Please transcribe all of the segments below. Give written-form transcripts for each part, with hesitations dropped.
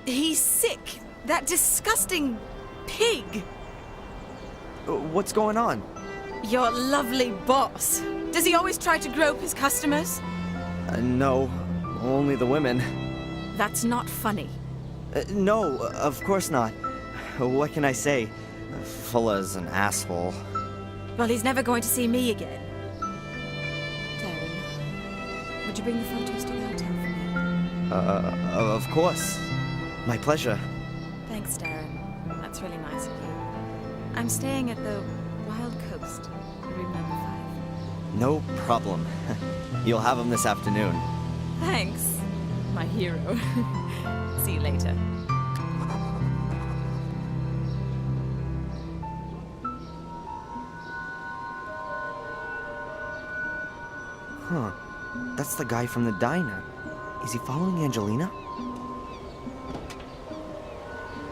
He's sick. That disgusting pig. What's going on? Your lovely boss. Does he always try to grope his customers? No, only the women. That's not funny. No, of course not. What can I say? Fuller's an asshole. Well, he's never going to see me again. Darren, would you bring the photos to the hotel for me? Of course. My pleasure. Thanks, Darren. That's really nice of you. I'm staying at the Wild Coast, room number 5. No problem. You'll have them this afternoon. Thanks, my hero. See you later. Huh. That's the guy from the diner. Is he following Angelina?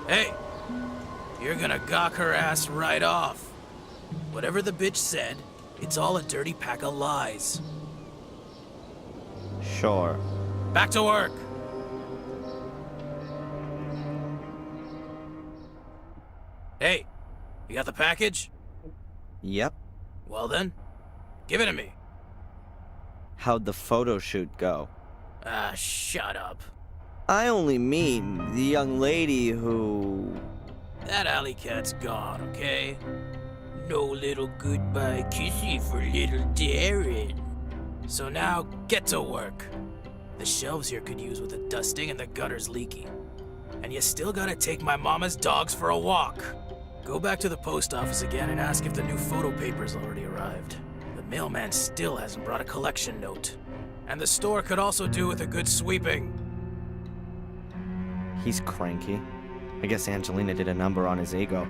Hey! You're gonna gawk her ass right off. Whatever the bitch said, it's all a dirty pack of lies. Sure. Back to work! Hey, you got the package? Yep. Well then, give it to me. How'd the photo shoot go? Ah, shut up. I only mean the young lady who... That alley cat's gone, okay? No little goodbye kissy for little Darren. So now, get to work. The shelves here could use with a dusting and the gutter's leaky. And you still gotta take my mama's dogs for a walk. Go back to the post office again and ask if the new photo paper's already arrived. The mailman still hasn't brought a collection note. And the store could also do with a good sweeping. He's cranky. I guess Angelina did a number on his ego.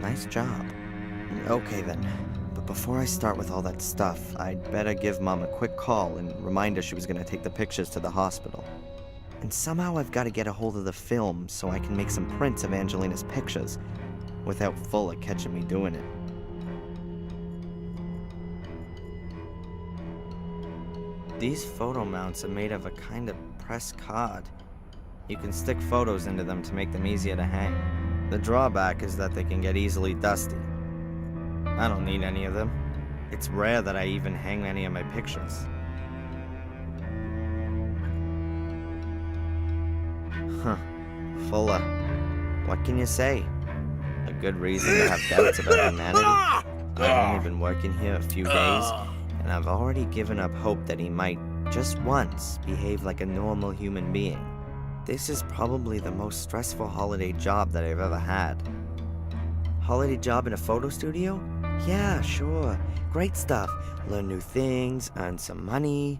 Nice job. Okay then. But before I start with all that stuff, I'd better give Mom a quick call and remind her she was gonna take the pictures to the hospital. And somehow I've got to get a hold of the film so I can make some prints of Angelina's pictures without Fuller catching me doing it. These photo mounts are made of a kind of pressed card. You can stick photos into them to make them easier to hang. The drawback is that they can get easily dusty. I don't need any of them. It's rare that I even hang any of my pictures. Huh. Fuller. What can you say? A good reason to have doubts about humanity. I've only been working here a few days, and I've already given up hope that he might, just once, behave like a normal human being. This is probably the most stressful holiday job that I've ever had. Holiday job in a photo studio? Yeah, sure. Great stuff. Learn new things, earn some money.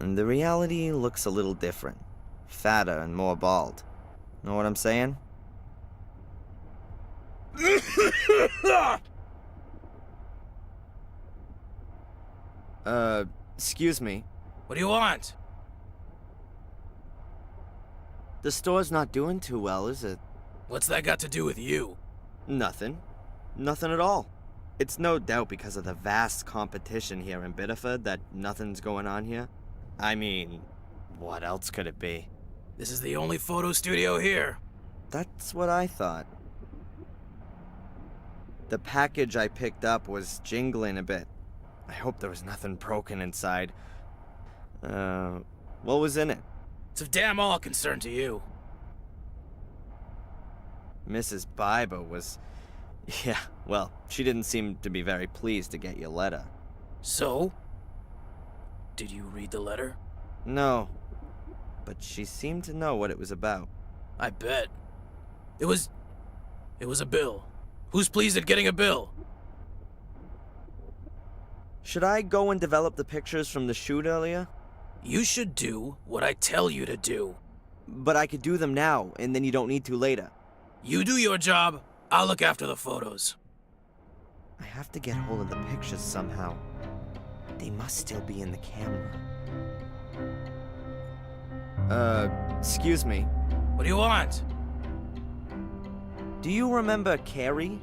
And the reality looks a little different. Fatter and more bald. Know what I'm saying? Excuse me. What do you want? The store's not doing too well, is it? What's that got to do with you? Nothing. Nothing at all. It's no doubt because of the vast competition here in Biddeford that nothing's going on here. I mean, what else could it be? This is the only photo studio here. That's what I thought. The package I picked up was jingling a bit. I hope there was nothing broken inside. What was in it? It's of damn all concern to you. Mrs. Biber was... Yeah, well, she didn't seem to be very pleased to get your letter. So? Did you read the letter? No, but she seemed to know what it was about. I bet. It was a bill. Who's pleased at getting a bill? Should I go and develop the pictures from the shoot earlier? You should do what I tell you to do. But I could do them now, and then you don't need to later. You do your job, I'll look after the photos. I have to get hold of the pictures somehow. They must still be in the camera. Excuse me. What do you want? Do you remember Carrie?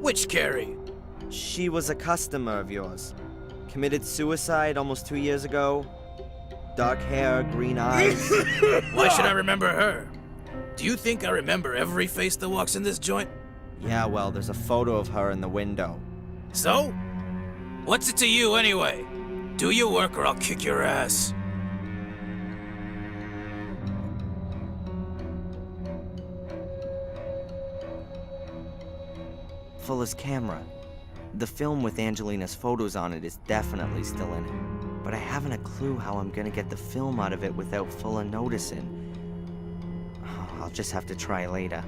Which Carrie? She was a customer of yours. Committed suicide almost 2 years ago. Dark hair, green eyes. Why should I remember her? Do you think I remember every face that walks in this joint? Yeah, well, there's a photo of her in the window. So? What's it to you anyway? Do your work or I'll kick your ass. Fuller's camera. The film with Angelina's photos on it is definitely still in it, but I haven't a clue how I'm gonna get the film out of it without Fuller noticing. I'll just have to try later.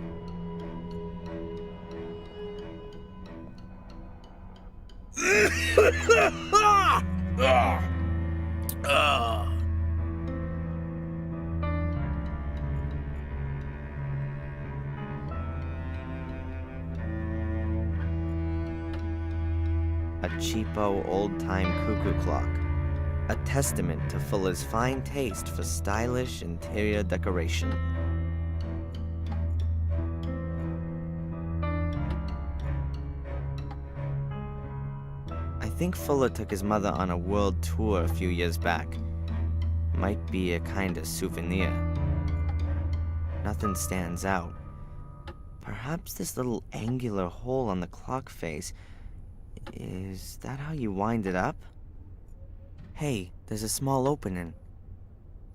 A cheapo, old-time cuckoo clock. A testament to Fuller's fine taste for stylish interior decoration. I think Fuller took his mother on a world tour a few years back. Might be a kind of souvenir. Nothing stands out. Perhaps this little angular hole on the clock face. Is that how you wind it up? Hey, there's a small opening.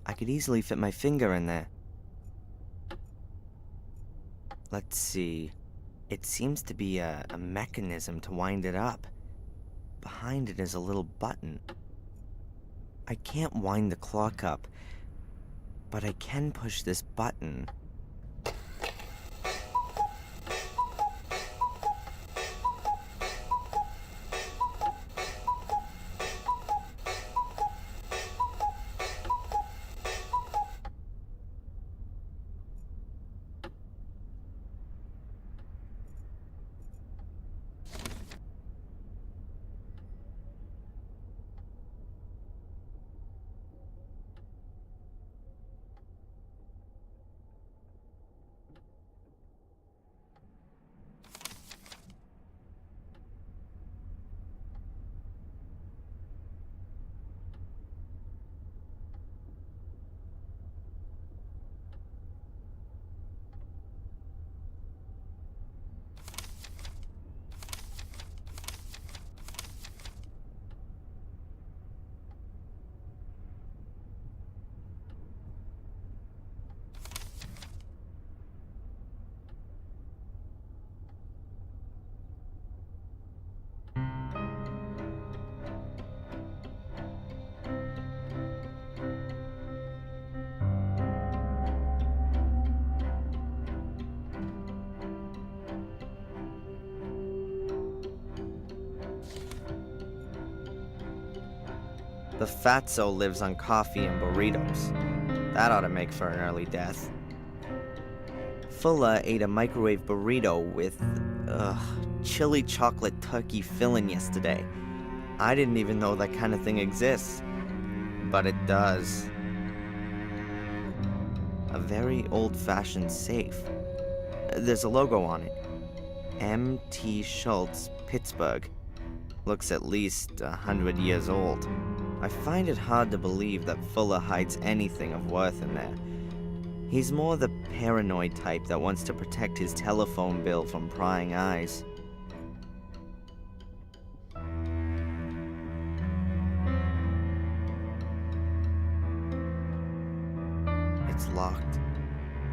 I could easily fit my finger in there. Let's see. It seems to be a mechanism to wind it up. Behind it is a little button. I can't wind the clock up, but I can push this button. The fatso lives on coffee and burritos. That ought to make for an early death. Fuller ate a microwave burrito with, chili chocolate turkey filling yesterday. I didn't even know that kind of thing exists. But it does. A very old-fashioned safe. There's a logo on it. M.T. Schultz, Pittsburgh. Looks at least 100 years old. I find it hard to believe that Fuller hides anything of worth in there. He's more the paranoid type that wants to protect his telephone bill from prying eyes. It's locked.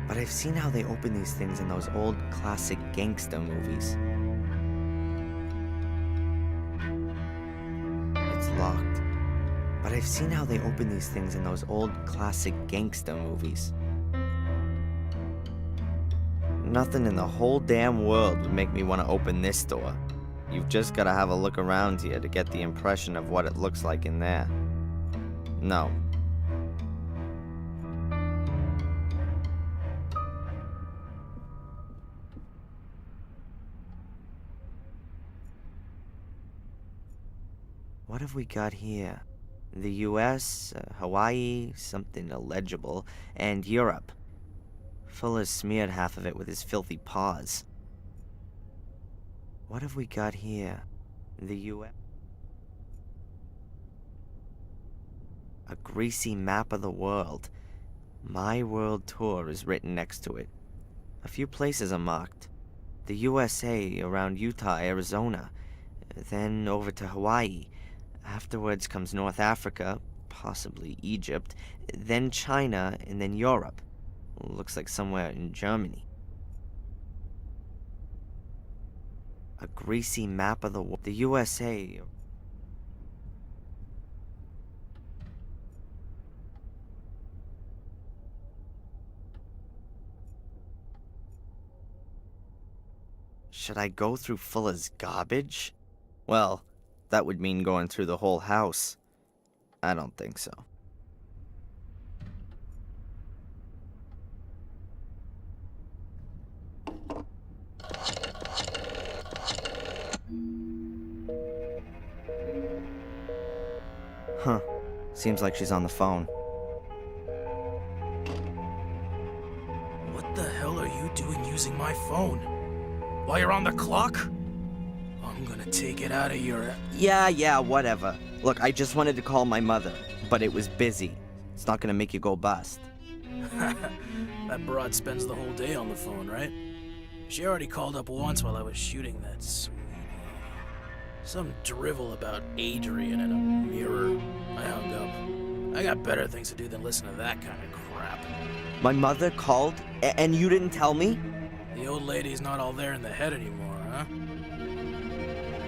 But I've seen how they open these things in those old classic gangster movies. It's locked. But I've seen how they open these things in those old classic gangster movies. Nothing in the whole damn world would make me want to open this door. You've just got to have a look around here to get the impression of what it looks like in there. No. What have we got here? The US, Hawaii, something illegible, and Europe. Fuller's smeared half of it with his filthy paws. What have we got here? The US. A greasy map of the world. My World Tour is written next to it. A few places are marked. The USA, around Utah, Arizona. Then over to Hawaii. Afterwards comes North Africa, possibly Egypt. Then China, and then Europe. Looks like somewhere in Germany. A greasy map of the world. The USA. Should I go through Fuller's garbage? Well, that would mean going through the whole house. I don't think so. Huh. Seems like she's on the phone. What the hell are you doing using my phone? While you're on the clock? I'm gonna take it out of your... Yeah, whatever. Look, I just wanted to call my mother, but it was busy. It's not gonna make you go bust. That broad spends the whole day on the phone, right? She already called up once while I was shooting that sweet... Some drivel about Adrian and a mirror. I hung up. I got better things to do than listen to that kind of crap. My mother called, and you didn't tell me? The old lady's not all there in the head anymore, huh?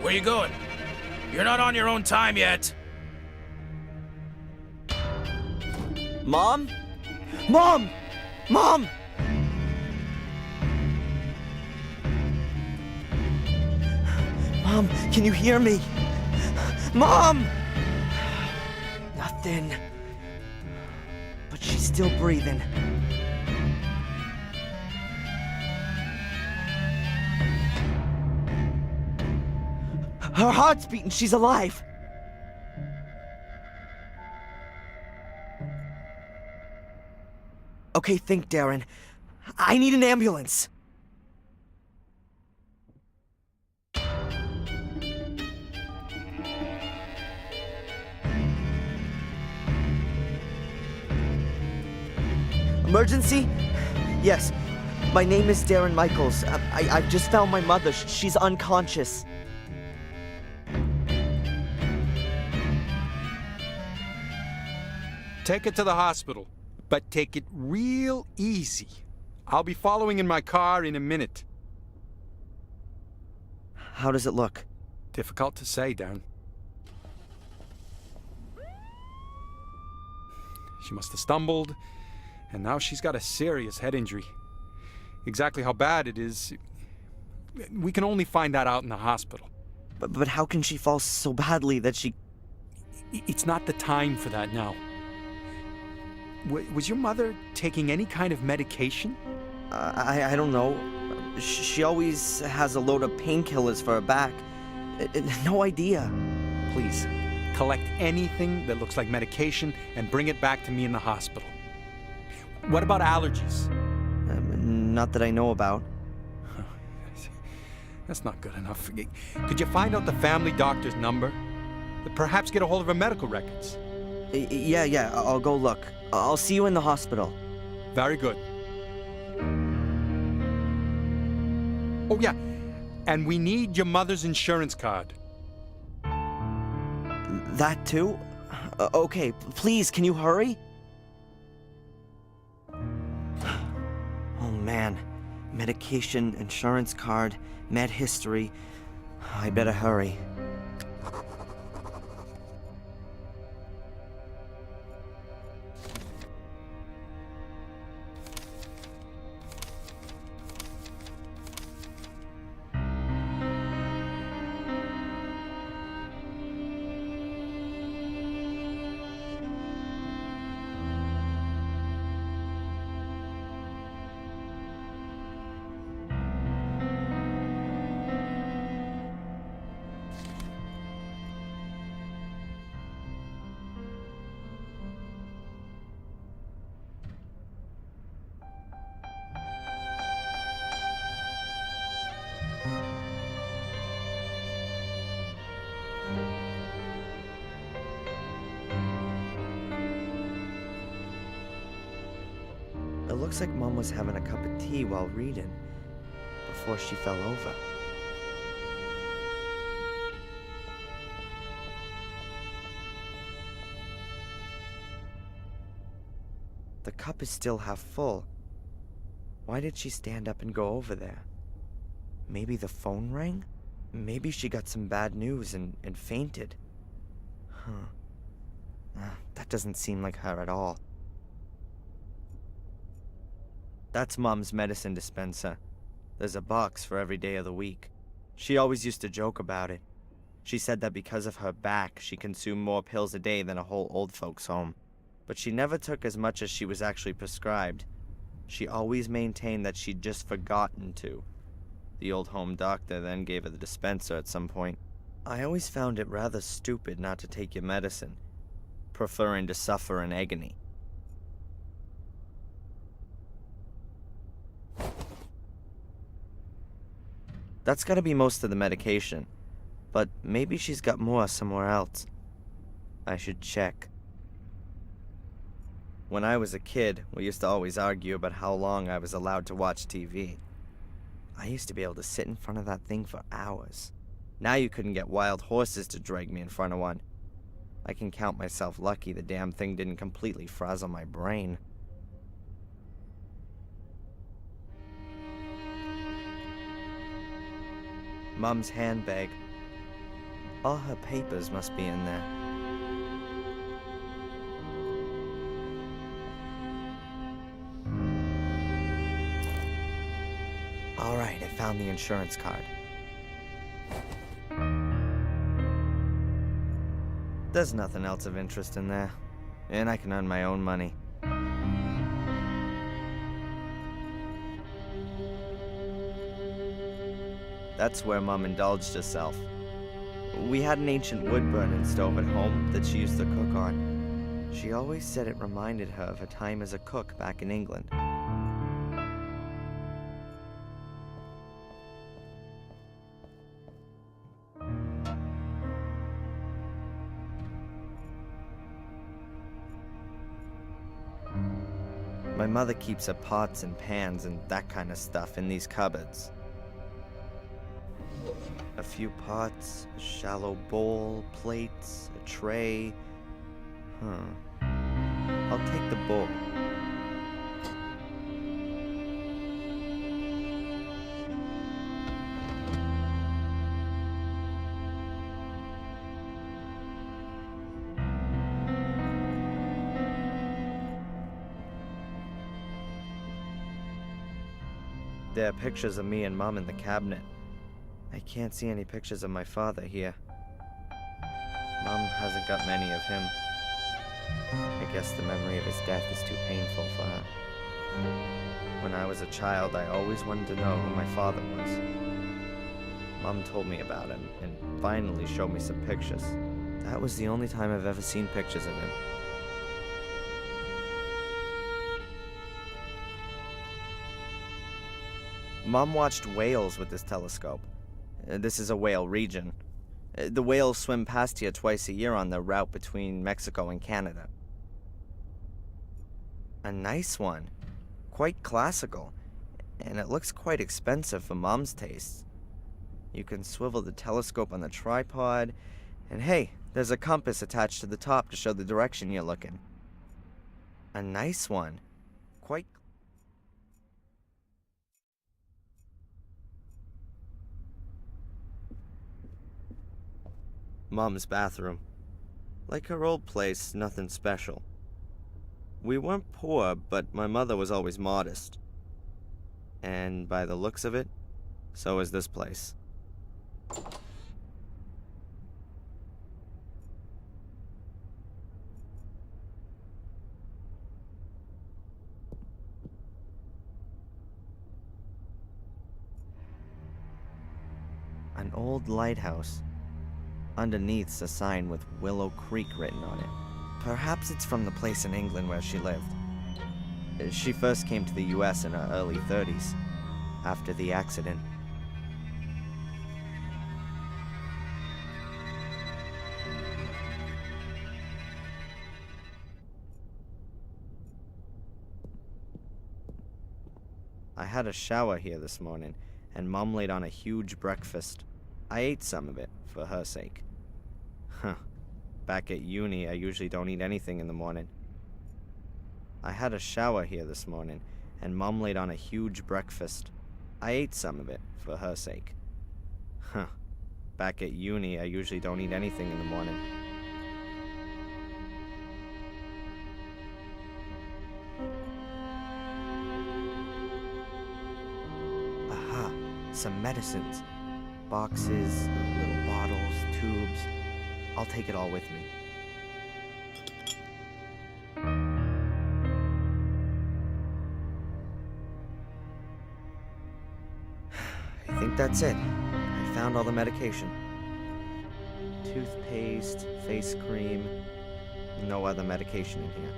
Where you going? You're not on your own time yet. Mom? Mom! Mom! Mom, can you hear me? Mom! Nothing. But she's still breathing. Her heart's beating. She's alive. Okay, think, Darren. I need an ambulance. Emergency? Yes. My name is Darren Michaels. I've just found my mother. She's unconscious. Take it to the hospital, but take it real easy. I'll be following in my car in a minute. How does it look? Difficult to say, Darren. She must have stumbled, and now she's got a serious head injury. Exactly how bad it is, we can only find that out in the hospital. But how can she fall so badly that she... It's not the time for that now. Was your mother taking any kind of medication? I don't know. She always has a load of painkillers for her back. No idea. Please, collect anything that looks like medication and bring it back to me in the hospital. What about allergies? Not that I know about. That's not good enough. Could you find out the family doctor's number? Perhaps get a hold of her medical records. Yeah, I'll go look. I'll see you in the hospital. Very good. Oh, yeah. And we need your mother's insurance card. That too? Okay, please, can you hurry? Oh man. Medication, insurance card, med history. I better hurry. looks like Mom was having a cup of tea while reading, before she fell over. The cup is still half full. Why did she stand up and go over there? Maybe the phone rang? Maybe she got some bad news and fainted. That doesn't seem like her at all. That's Mom's medicine dispenser. There's a box for every day of the week. She always used to joke about it. She said that because of her back, she consumed more pills a day than a whole old folks' home. But she never took as much as she was actually prescribed. She always maintained that she'd just forgotten to. The old home doctor then gave her the dispenser at some point. I always found it rather stupid not to take your medicine, preferring to suffer in agony. That's gotta be most of the medication, but maybe she's got more somewhere else. I should check. When I was a kid, we used to always argue about how long I was allowed to watch TV. I used to be able to sit in front of that thing for hours. Now you couldn't get wild horses to drag me in front of one. I can count myself lucky the damn thing didn't completely frazzle my brain. Mom's handbag. All her papers must be in there. Alright, I found the insurance card. There's nothing else of interest in there, and I can earn my own money. That's where Mom indulged herself. We had an ancient wood-burning stove at home that she used to cook on. She always said it reminded her of her time as a cook back in England. My mother keeps her pots and pans and that kind of stuff in these cupboards. A few pots, a shallow bowl, plates, a tray. I'll take the bowl. There are pictures of me and Mom in the cabinet. I can't see any pictures of my father here. Mom hasn't got many of him. I guess the memory of his death is too painful for her. When I was a child, I always wanted to know who my father was. Mom told me about him and finally showed me some pictures. That was the only time I've ever seen pictures of him. Mom watched whales with this telescope. This is a whale region. The whales swim past here twice a year on their route between Mexico and Canada. A nice one. Quite classical. And it looks quite expensive for Mom's tastes. You can swivel the telescope on the tripod, and hey, there's a compass attached to the top to show the direction you're looking. A nice one. Quite. Mom's bathroom. Like her old place, nothing special. We weren't poor, but my mother was always modest. And by the looks of it, so is this place. An old lighthouse. Underneath's a sign with Willow Creek written on it. Perhaps it's from the place in England where she lived. She first came to the US in her early 30s, after the accident. I had a shower here this morning, and Mom laid on a huge breakfast. I ate some of it, for her sake. Huh. Back at uni, I usually don't eat anything in the morning. I had a shower here this morning, and Mom laid on a huge breakfast. I ate some of it, for her sake. Huh. Back at uni, I usually don't eat anything in the morning. Aha, some medicines. Boxes, little bottles, tubes. I'll take it all with me. I think that's it. I found all the medication. Toothpaste, face cream. No other medication in here.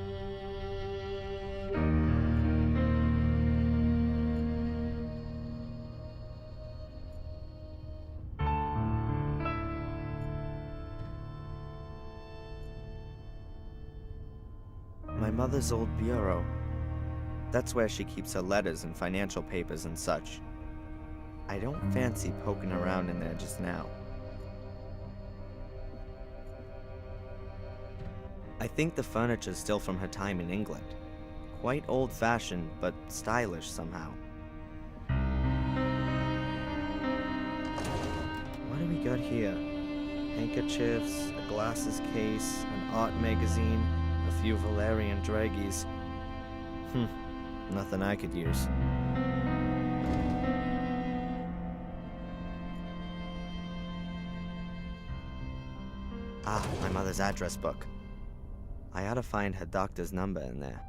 My mother's old bureau. That's where she keeps her letters and financial papers and such. I don't fancy poking around in there just now. I think the furniture's still from her time in England. Quite old-fashioned, but stylish somehow. What do we got here? Handkerchiefs, a glasses case, an art magazine, a few Valerian draggies. Nothing I could use. Ah, my mother's address book. I ought to find her doctor's number in there.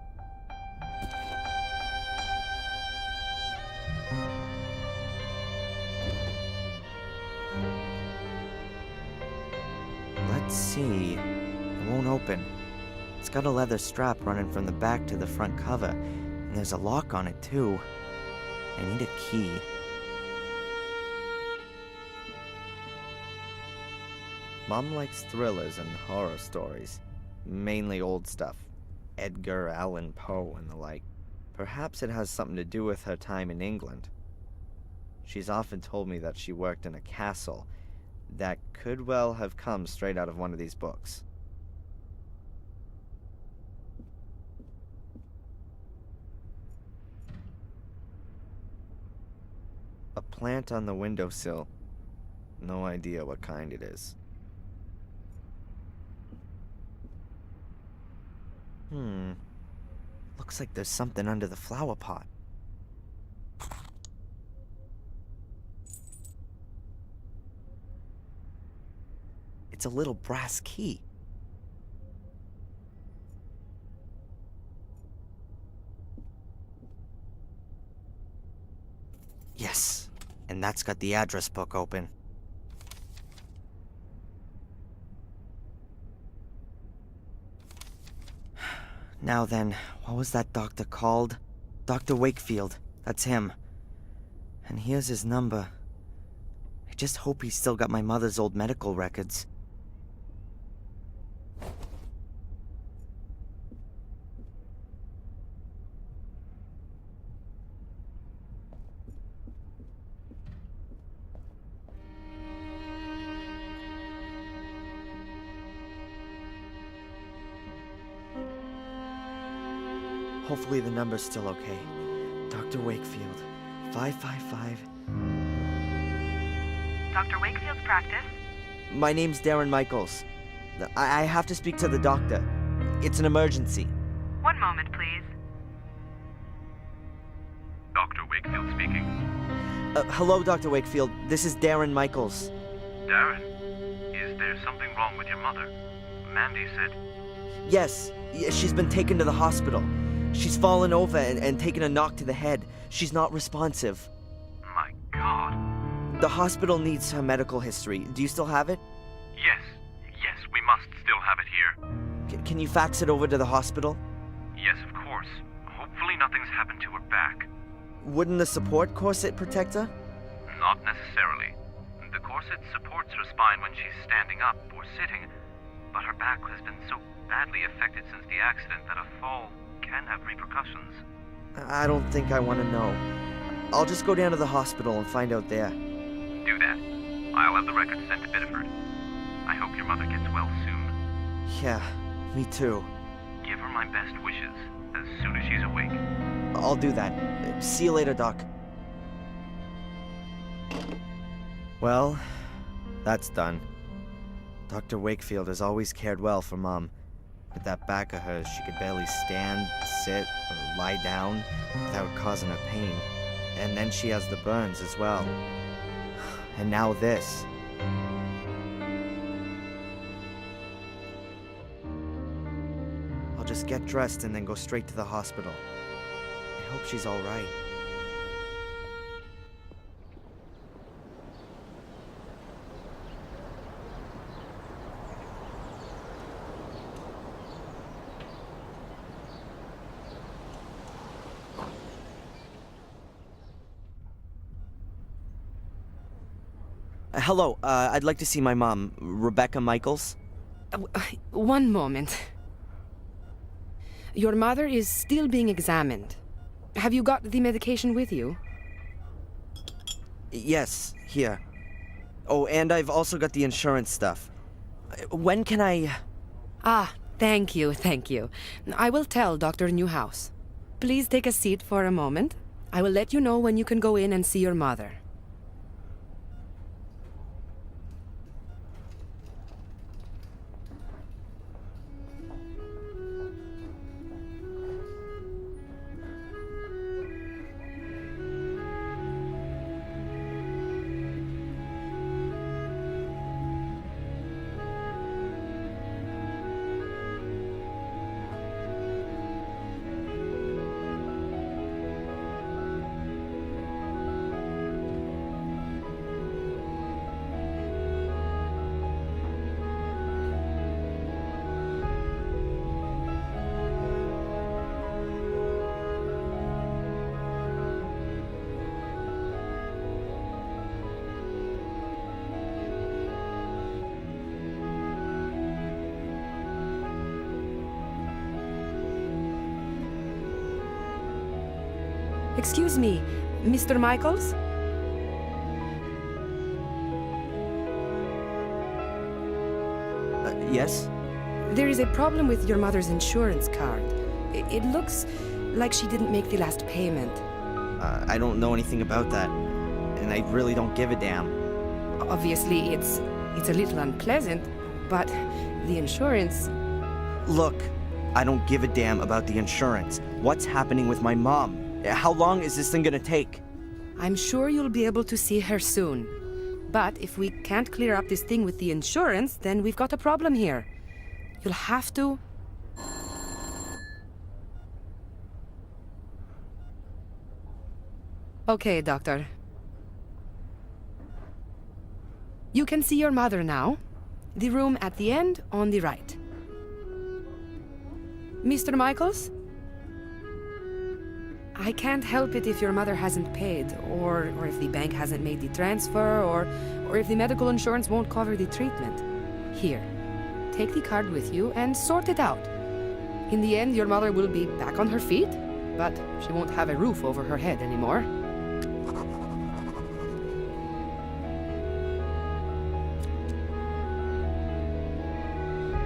Let's see. It won't open. It's got a leather strap running from the back to the front cover, and there's a lock on it too. I need a key. Mom likes thrillers and horror stories. Mainly old stuff. Edgar Allan Poe and the like. Perhaps it has something to do with her time in England. She's often told me that she worked in a castle. That could well have come straight out of one of these books. A plant on the windowsill. No idea what kind it is. Looks like there's something under the flower pot. It's a little brass key. Yes, and that's got the address book open. Now then, what was that doctor called? Dr. Wakefield. That's him. And here's his number. I just hope he's still got my mother's old medical records. Hopefully the number's still okay. Dr. Wakefield, 555... Dr. Wakefield's practice? My name's Darren Michaels. I have to speak to the doctor. It's an emergency. One moment, please. Dr. Wakefield speaking. Hello, Dr. Wakefield. This is Darren Michaels. Darren, is there something wrong with your mother? Mandy said... Yes, she's been taken to the hospital. She's fallen over and taken a knock to the head. She's not responsive. My God. The hospital needs her medical history. Do you still have it? Yes, we must still have it here. Can you fax it over to the hospital? Yes, of course. Hopefully nothing's happened to her back. Wouldn't the support corset protect her? Not necessarily. The corset supports her spine when she's standing up or sitting, but her back has been so badly affected since the accident that a fall can have repercussions. I don't think I want to know. I'll just go down to the hospital and find out there. Do that. I'll have the records sent to Biddeford. I hope your mother gets well soon. Yeah, me too. Give her my best wishes as soon as she's awake. I'll do that. See you later, Doc. Well, that's done. Dr. Wakefield has always cared well for Mom. With that back of hers, she could barely stand, sit, or lie down without causing her pain. And then she has the burns as well. And now this. I'll just get dressed and then go straight to the hospital. I hope she's all right. Hello, I'd like to see my mom, Rebecca Michaels. One moment. Your mother is still being examined. Have you got the medication with you? Yes, here. Oh, and I've also got the insurance stuff. When can I... Ah, thank you, thank you. I will tell Dr. Newhouse. Please take a seat for a moment. I will let you know when you can go in and see your mother. Excuse me, Mr. Michaels? Yes? There is a problem with your mother's insurance card. It looks like she didn't make the last payment. I don't know anything about that. And I really don't give a damn. Obviously, it's a little unpleasant, but the insurance... Look, I don't give a damn about the insurance. What's happening with my mom? How long is this thing gonna take? I'm sure you'll be able to see her soon. But if we can't clear up this thing with the insurance, then we've got a problem here. You'll have to... Okay, Doctor. You can see your mother now. The room at the end on the right. Mr. Michaels? I can't help it if your mother hasn't paid, or if the bank hasn't made the transfer, or if the medical insurance won't cover the treatment. Here, take the card with you and sort it out. In the end, your mother will be back on her feet, but she won't have a roof over her head anymore.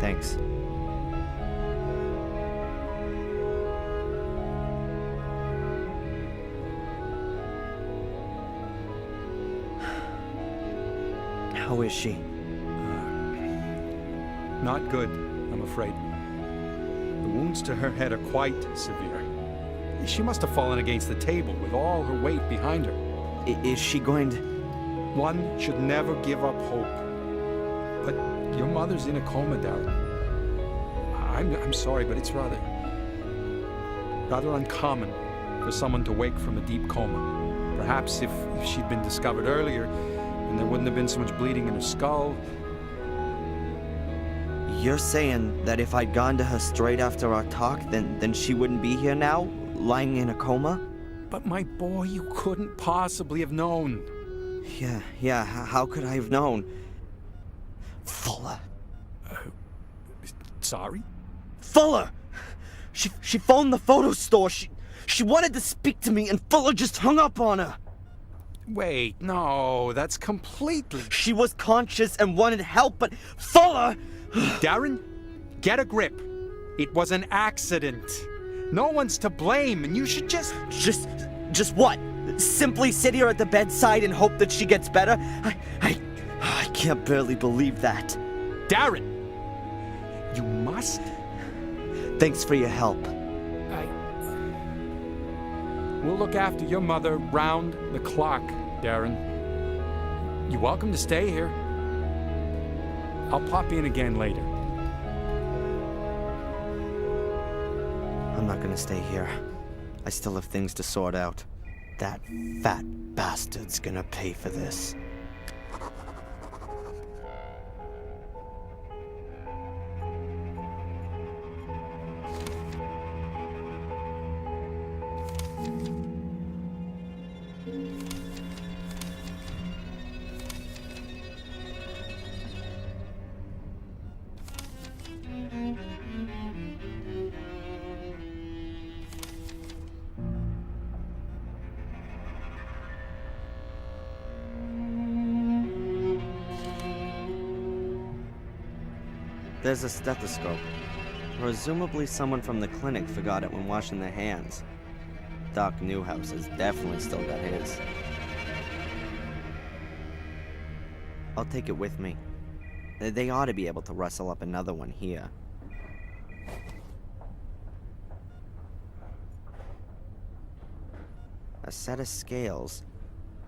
Thanks. How is she? Not good, I'm afraid. The wounds to her head are quite severe. She must have fallen against the table with all her weight behind her. Is she going to... One should never give up hope. But your mother's in a coma, Darren. I'm sorry, but it's rather uncommon for someone to wake from a deep coma. Perhaps if she'd been discovered earlier, and there wouldn't have been so much bleeding in her skull. You're saying that if I'd gone to her straight after our talk, then she wouldn't be here now, lying in a coma? But my boy, you couldn't possibly have known. Yeah, how could I have known? Fuller. Sorry? Fuller! She phoned the photo store. She wanted to speak to me and Fuller just hung up on her. Wait, no, that's completely... She was conscious and wanted help, but Fuller... Darren, get a grip. It was an accident. No one's to blame, and you should just... Just what? Simply sit here at the bedside and hope that she gets better? I can't barely believe that. Darren! You must... Thanks for your help. We'll look after your mother round the clock, Darren. You're welcome to stay here. I'll pop in again later. I'm not gonna stay here. I still have things to sort out. That fat bastard's gonna pay for this. There's a stethoscope. Presumably someone from the clinic forgot it when washing their hands. Doc Newhouse has definitely still got his. I'll take it with me. They ought to be able to rustle up another one here. A set of scales.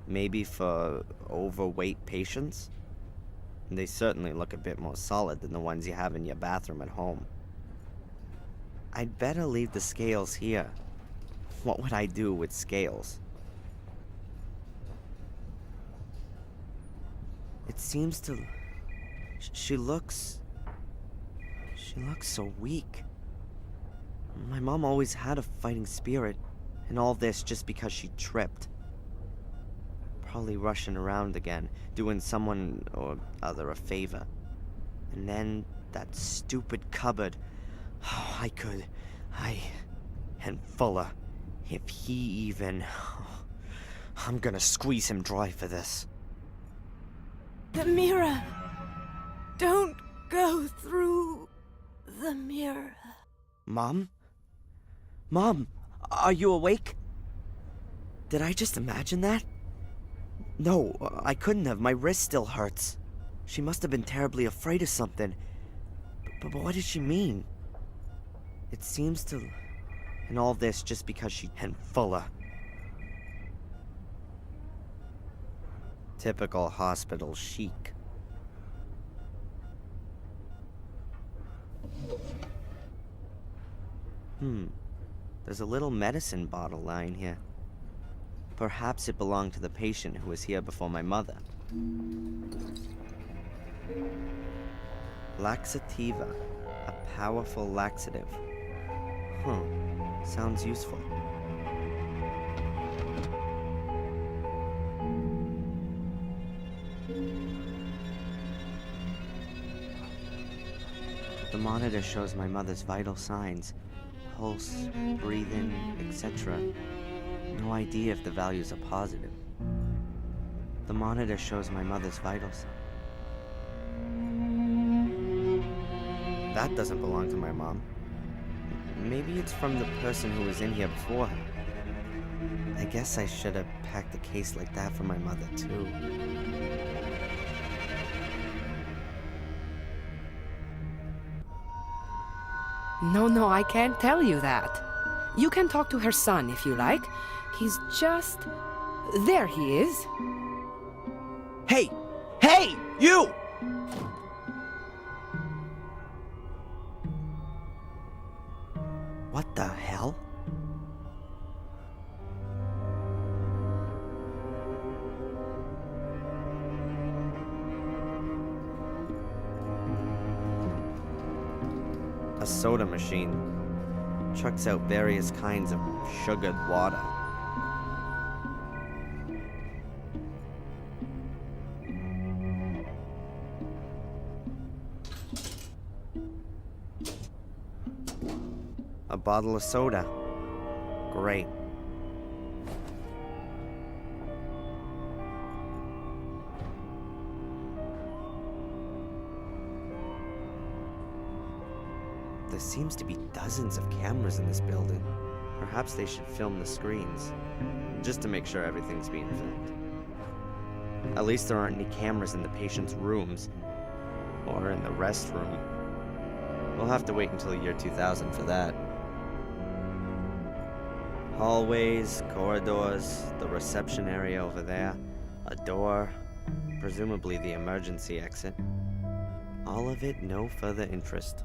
Maybe for overweight patients? They certainly look a bit more solid than the ones you have in your bathroom at home. I'd better leave the scales here. What would I do with scales? It seems to... She looks so weak. My mom always had a fighting spirit, and all this just because she tripped. Probably rushing around again, doing someone or other a favor. And then that stupid cupboard. Oh, and Fuller. If he even... I'm gonna squeeze him dry for this. The mirror! Don't go through the mirror. Mom? Mom, are you awake? Did I just imagine that? No, I couldn't have. My wrist still hurts. She must have been terribly afraid of something. But what did she mean? It seems to... And all this just because she... And Fuller. Typical hospital chic. There's a little medicine bottle lying here. Perhaps it belonged to the patient who was here before my mother. Laxativa. A powerful laxative. Sounds useful. The monitor shows my mother's vital signs. Pulse, breathing, etc. No idea if the values are positive. The monitor shows my mother's vital signs. That doesn't belong to my mom. Maybe it's from the person who was in here before her. I guess I should have packed a case like that for my mother, too. No, I can't tell you that. You can talk to her son if you like. He's just... There he is. Hey! Hey! You! What the hell? A soda machine. Chucks out various kinds of sugared water. A bottle of soda. Great. There seems to be dozens of cameras in this building. Perhaps they should film the screens, just to make sure everything's being filmed. At least there aren't any cameras in the patient's rooms, or in the restroom. We'll have to wait until the year 2000 for that. Hallways, corridors, the reception area over there, a door, presumably the emergency exit. All of it no further interest.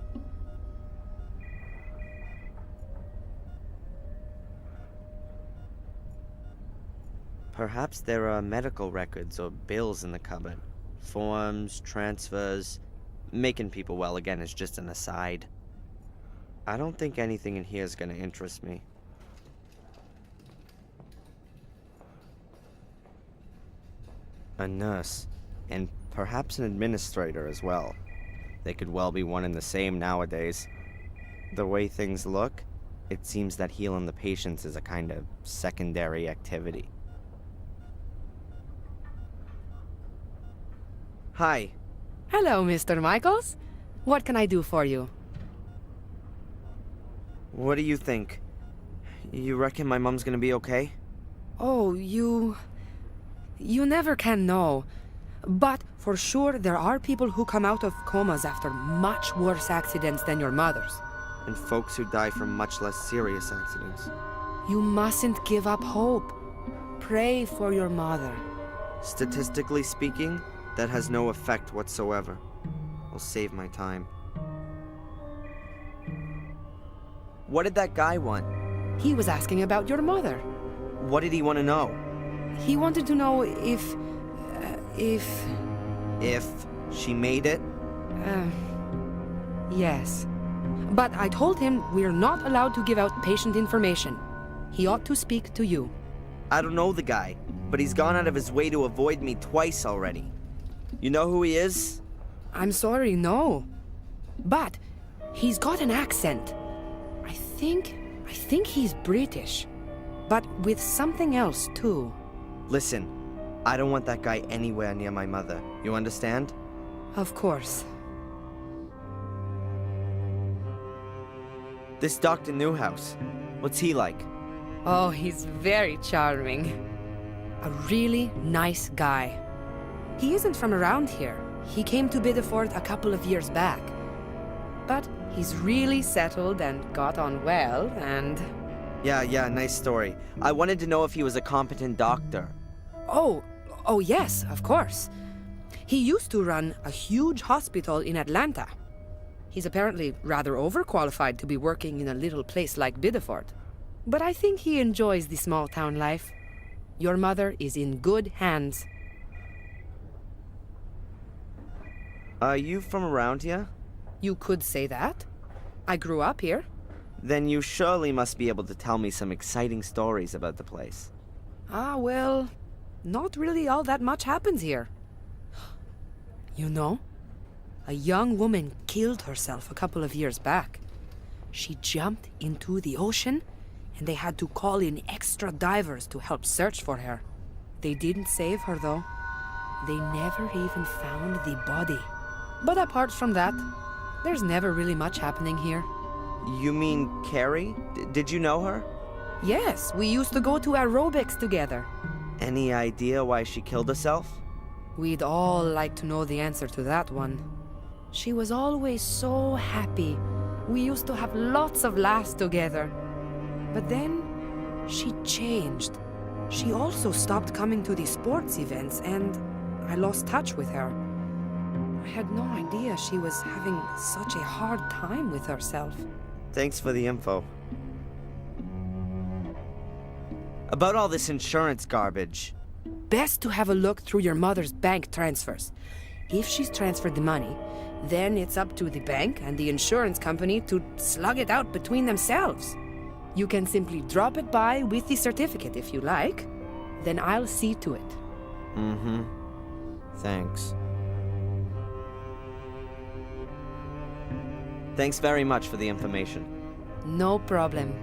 Perhaps there are medical records or bills in the cupboard. Forms, transfers. Making people well again is just an aside. I don't think anything in here is gonna interest me. A nurse, and perhaps an administrator as well. They could well be one and the same nowadays. The way things look, it seems that healing the patients is a kind of secondary activity. Hi. Hello, Mr. Michaels. What can I do for you? What do you think? You reckon my mom's gonna be okay? Oh, you never can know. But for sure, there are people who come out of comas after much worse accidents than your mother's. And folks who die from much less serious accidents. You mustn't give up hope. Pray for your mother. Statistically speaking, that has no effect whatsoever. I'll save my time. What did that guy want? He was asking about your mother. What did he want to know? He wanted to know if If she made it? Yes. But I told him we're not allowed to give out patient information. He ought to speak to you. I don't know the guy, but he's gone out of his way to avoid me twice already. You know who he is? I'm sorry, no. But he's got an accent. I think he's British. But with something else, too. Listen, I don't want that guy anywhere near my mother. You understand? Of course. This Dr. Newhouse, what's he like? Oh, he's very charming. A really nice guy. He isn't from around here. He came to Biddeford a couple of years back. But he's really settled and got on well, and... Yeah, nice story. I wanted to know if he was a competent doctor. Oh, yes, of course. He used to run a huge hospital in Atlanta. He's apparently rather overqualified to be working in a little place like Biddeford. But I think he enjoys the small town life. Your mother is in good hands. Are you from around here? You could say that. I grew up here. Then you surely must be able to tell me some exciting stories about the place. Ah, well, not really all that much happens here. You know, a young woman killed herself a couple of years back. She jumped into the ocean, and they had to call in extra divers to help search for her. They didn't save her, though. They never even found the body. But apart from that, there's never really much happening here. You mean Carrie? Did you know her? Yes, we used to go to aerobics together. Any idea why she killed herself? We'd all like to know the answer to that one. She was always so happy. We used to have lots of laughs together. But then, she changed. She also stopped coming to the sports events, and I lost touch with her. I had no idea she was having such a hard time with herself. Thanks for the info. About all this insurance garbage. Best to have a look through your mother's bank transfers. If she's transferred the money, then it's up to the bank and the insurance company to slug it out between themselves. You can simply drop it by with the certificate if you like. Then I'll see to it. Mm-hmm. Thanks. Thanks very much for the information. No problem.